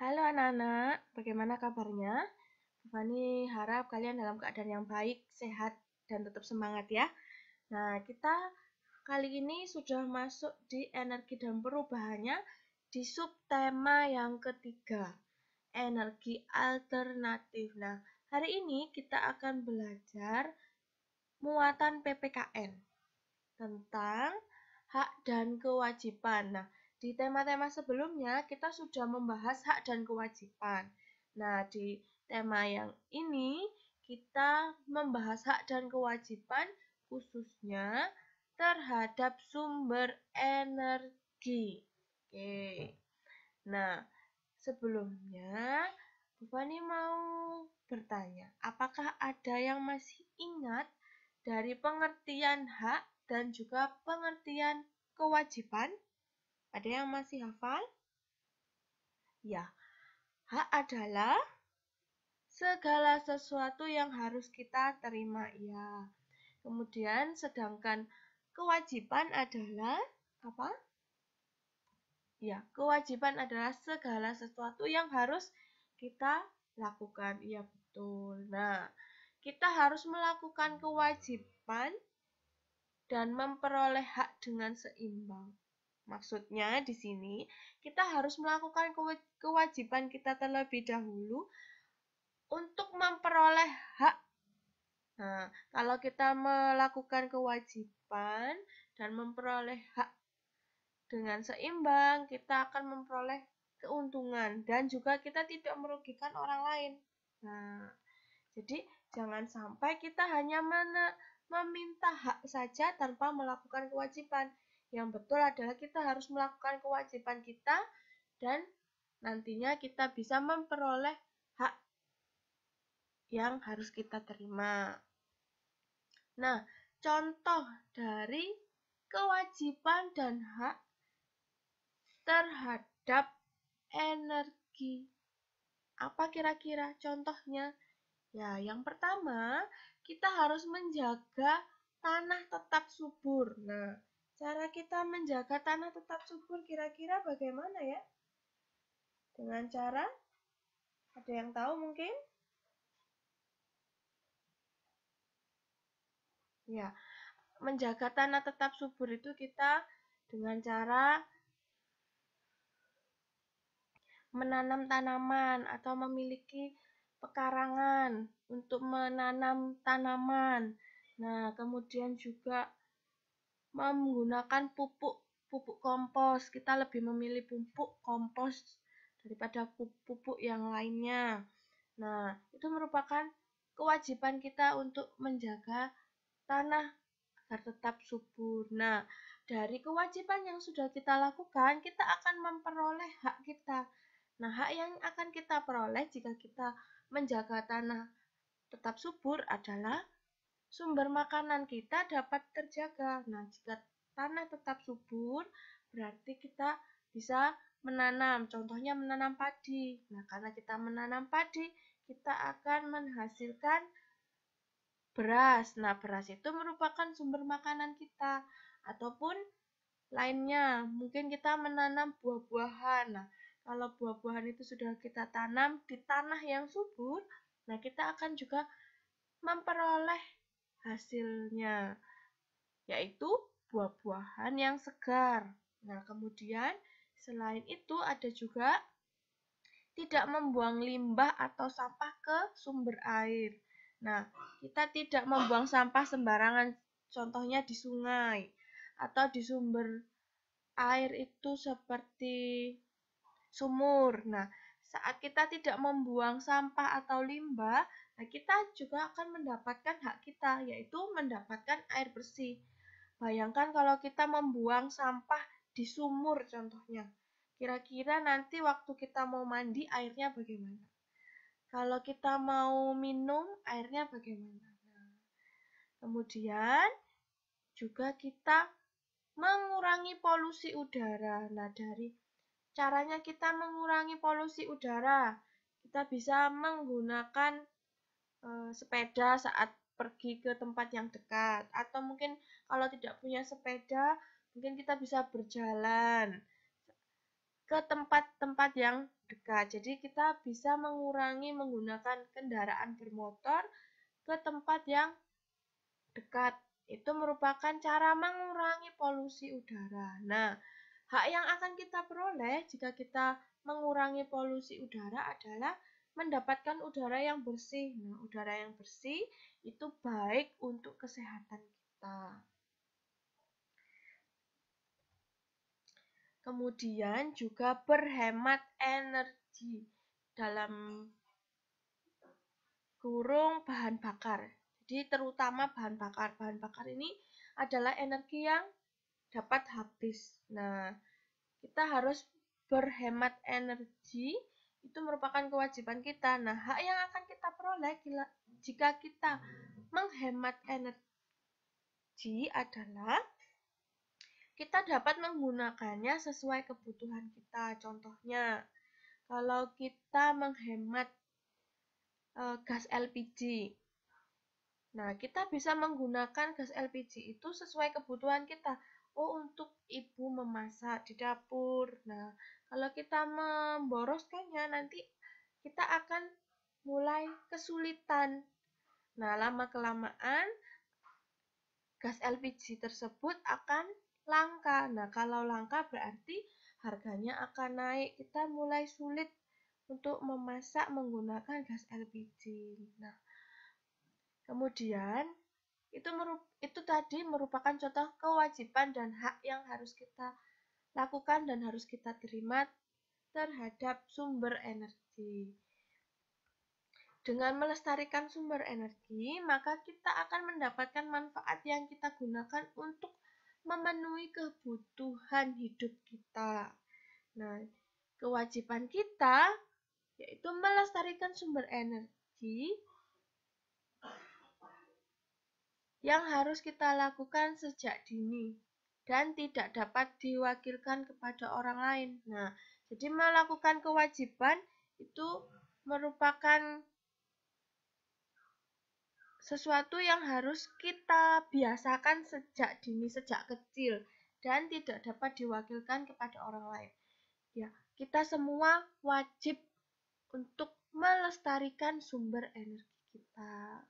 Halo anak-anak, bagaimana kabarnya? Bu Fani harap kalian dalam keadaan yang baik, sehat, dan tetap semangat ya. Nah, kita kali ini sudah masuk di energi dan perubahannya di subtema yang ketiga, energi alternatif. Nah, hari ini kita akan belajar muatan PPKN tentang hak dan kewajiban. Nah, di tema-tema sebelumnya kita sudah membahas hak dan kewajiban. Nah, di tema yang ini kita membahas hak dan kewajiban khususnya terhadap sumber energi. Oke. Nah, sebelumnya Bu Fani mau bertanya, apakah ada yang masih ingat dari pengertian hak dan juga pengertian kewajiban? Ada yang masih hafal? Ya, hak adalah segala sesuatu yang harus kita terima, ya. Kemudian sedangkan kewajiban adalah apa? Ya, kewajiban adalah segala sesuatu yang harus kita lakukan. Iya, betul. Nah, kita harus melakukan kewajiban dan memperoleh hak dengan seimbang. Maksudnya di sini kita harus melakukan kewajiban kita terlebih dahulu untuk memperoleh hak. Nah, kalau kita melakukan kewajiban dan memperoleh hak dengan seimbang, kita akan memperoleh keuntungan dan juga kita tidak merugikan orang lain. Nah, jadi jangan sampai kita hanya meminta hak saja tanpa melakukan kewajiban. Yang betul adalah kita harus melakukan kewajiban kita dan nantinya kita bisa memperoleh hak yang harus kita terima. Nah, contoh dari kewajiban dan hak terhadap energi. Apa kira-kira contohnya? Ya, yang pertama, kita harus menjaga tanah tetap subur. Nah, cara kita menjaga tanah tetap subur kira-kira bagaimana ya? Dengan cara, ada yang tahu mungkin? Ya, menjaga tanah tetap subur itu kita dengan cara menanam tanaman atau memiliki pekarangan untuk menanam tanaman. Nah, kemudian juga menggunakan pupuk kompos. Kita lebih memilih pupuk kompos daripada pupuk yang lainnya. Nah, itu merupakan kewajiban kita untuk menjaga tanah agar tetap subur. Nah, dari kewajiban yang sudah kita lakukan, kita akan memperoleh hak kita. Nah, hak yang akan kita peroleh jika kita menjaga tanah tetap subur adalah sumber makanan kita dapat terjaga. Nah, jika tanah tetap subur, berarti kita bisa menanam. Contohnya menanam padi. Nah, karena kita menanam padi, kita akan menghasilkan beras. Nah, beras itu merupakan sumber makanan kita. Ataupun lainnya, mungkin kita menanam buah-buahan. Nah, kalau buah-buahan itu sudah kita tanam di tanah yang subur, nah kita akan juga memperoleh hasilnya, yaitu buah-buahan yang segar. Nah, kemudian selain itu ada juga tidak membuang limbah atau sampah ke sumber air. Nah, kita tidak membuang sampah sembarangan, contohnya di sungai atau di sumber air itu seperti sumur. Nah, saat kita tidak membuang sampah atau limbah, nah kita juga akan mendapatkan hak kita, yaitu mendapatkan air bersih. Bayangkan kalau kita membuang sampah di sumur contohnya. Kira-kira nanti waktu kita mau mandi airnya bagaimana? Kalau kita mau minum airnya bagaimana? Nah, kemudian juga kita mengurangi polusi udara. Nah, dari caranya kita mengurangi polusi udara, kita bisa menggunakan sepeda saat pergi ke tempat yang dekat. Atau mungkin kalau tidak punya sepeda, mungkin kita bisa berjalan ke tempat-tempat yang dekat. Jadi kita bisa mengurangi menggunakan kendaraan bermotor ke tempat yang dekat. Itu merupakan cara mengurangi polusi udara. Nah, hak yang akan kita peroleh jika kita mengurangi polusi udara adalah mendapatkan udara yang bersih. Nah, udara yang bersih itu baik untuk kesehatan kita. Kemudian juga berhemat energi dalam kurung bahan bakar. Jadi terutama bahan bakar. Bahan bakar ini adalah energi yang dapat habis. Nah, kita harus berhemat energi, itu merupakan kewajiban kita. Nah, hak yang akan kita peroleh jika kita menghemat energi adalah kita dapat menggunakannya sesuai kebutuhan kita. Contohnya, kalau kita menghemat gas LPG. Nah, kita bisa menggunakan gas LPG itu sesuai kebutuhan kita. Oh, untuk ibu memasak di dapur. Nah, kalau kita memboroskannya, nanti kita akan mulai kesulitan. Nah, lama-kelamaan gas LPG tersebut akan langka. Nah, kalau langka berarti harganya akan naik. Kita mulai sulit untuk memasak menggunakan gas LPG. Nah, kemudian itu tadi merupakan contoh kewajiban dan hak yang harus kita lakukan dan harus kita terima terhadap sumber energi. Dengan melestarikan sumber energi, maka kita akan mendapatkan manfaat yang kita gunakan untuk memenuhi kebutuhan hidup kita. Nah, kewajiban kita yaitu melestarikan sumber energi yang harus kita lakukan sejak dini dan tidak dapat diwakilkan kepada orang lain. Nah, jadi melakukan kewajiban itu merupakan sesuatu yang harus kita biasakan sejak dini, sejak kecil, dan tidak dapat diwakilkan kepada orang lain. Ya, kita semua wajib untuk melestarikan sumber energi kita.